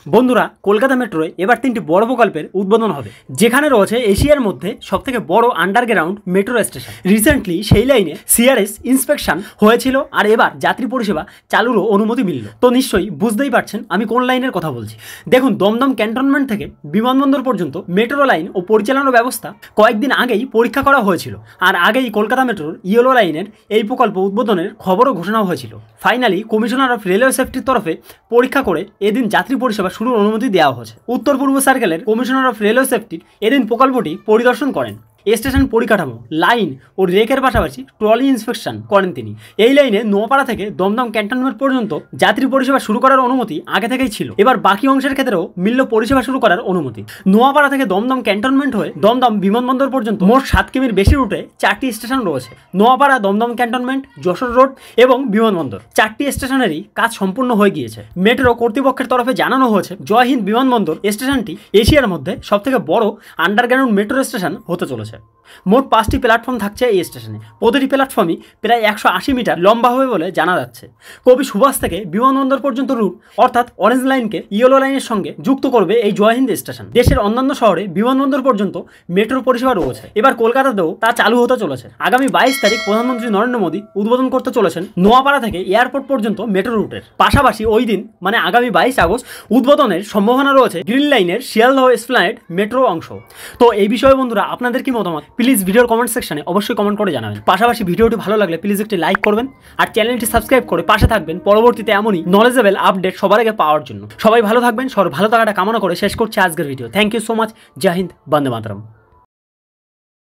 বন্ধুরা, কলকাতা মেট্রোয় এবার 3টি বড় প্রকল্পের উদ্বোধন হবে, যেখানে রয়েছে এশিয়ার মধ্যে সবথেকে বড় আন্ডারগ্রাউন্ড মেট্রো স্টেশন। রিসেন্টলি সেই লাইনে সিআরএস ইন্সপেকশন হয়েছিল, আর এবার যাত্রী পরিষেবা চালুরও অনুমতি মিলল। তো নিশ্চয়ই বুঝতেই পারছেন আমি কোন লাইনের কথা বলছি। দেখুন, দমদম ক্যান্টনমেন্ট থেকে বিমানবন্দর পর্যন্ত মেট্রো লাইন ও পরিচালনা ব্যবস্থা কয়েকদিন আগেই পরীক্ষা করা হয়েছিল, আর আগেই কলকাতা মেট্রোর ইয়েলো লাইনের এই প্রকল্প উদ্বোধনের খবরও ঘোষণা হয়েছিল। ফাইনালি কমিশনার অফ রেলওয়ে সেফটির তরফে পরীক্ষা করে এদিন যাত্রী পরিষেবা শুরুর অনুমতি দেওয়া হয়েছে। উত্তর পূর্ব সার্কেলের কমিশনার অফ রেলওয়ে সেফটির এদিন প্রকল্পটি পরিদর্শন করেন। স্টেশন পরিকাঠামো, লাইন ও রেকের পাশাপাশি ট্রলি ইন্সপেকশন করেন তিনি। এই লাইনে নোয়াপাড়া থেকে দমদম ক্যান্টনমেন্ট পর্যন্ত যাত্রী পরিষেবা শুরু করার অনুমতি আগে থেকেই ছিল, এবার বাকি অংশের ক্ষেত্রেও মিলল পরিষেবা শুরু করার অনুমতি। নোয়াপাড়া থেকে দমদম ক্যান্টনমেন্ট হয়ে দমদম বিমানবন্দর পর্যন্ত মোট 7 কিমির বেশি রুটে 4টি স্টেশন রয়েছে। নোয়াপাড়া, দমদম ক্যান্টনমেন্ট, যশোর রোড এবং বিমানবন্দর 4টি স্টেশনেরই কাজ সম্পূর্ণ হয়ে গিয়েছে। মেট্রো কর্তৃপক্ষের তরফে জানানো হয়েছে, জয় হিন্দ বিমানবন্দর স্টেশনটি এশিয়ার মধ্যে সবথেকে বড় আন্ডারগ্রাউন্ড মেট্রো স্টেশন হতে চলেছে। মোট 5টি প্ল্যাটফর্ম থাকছে এই স্টেশনে। প্রতিটি প্ল্যাটফর্মই প্রায় 180 মিটার লম্বা হবে বলে জানা যাচ্ছে। কবি সুভাষ থেকে বিমানবন্দর পর্যন্ত রুট অর্থাৎ অরেঞ্জ লাইনকে ইয়েলো লাইনের সঙ্গে যুক্ত করবে এই জয় হিন্দ স্টেশন। দেশের অন্যান্য শহরে বিমানবন্দর পর্যন্ত মেট্রো পরিষেবা রয়েছে, এবার কলকাতাতেও তা চালু হতে চলেছে। আগামী 22 তারিখ প্রধানমন্ত্রী নরেন্দ্র মোদী উদ্বোধন করতে চলেছেন নোয়াপাড়া থেকে এয়ারপোর্ট পর্যন্ত মেট্রো রুটের। পাশাপাশি ওই দিন মানে আগামী 22 আগস্ট উদ্বোধনের সম্ভাবনা রয়েছে গ্রিন লাইনের শিয়ালদহ এসপ্ল্যানেড মেট্রো অংশ। তো এই বিষয়ে বন্ধুরা আপনাদের কি মতামত প্লিজ ভিডিওর কমেন্ট সেকশনে অবশ্যই কমেন্ট করে জানাবেন। পাশাপাশি ভিডিওটি ভালো লাগলে প্লিজ একটি লাইক করবেন আর চ্যানেলটি সাবস্ক্রাইব করে পাশে থাকবেন পরবর্তীতে এমনই নলেজেবল আপডেট সবার আগে পাওয়ার জন্য। সবাই ভালো থাকবেন, সবার ভালো থাকাটা কামনা করে শেষ করছি আজকের video. Thank you so much. Jai Hind, Vande Mataram.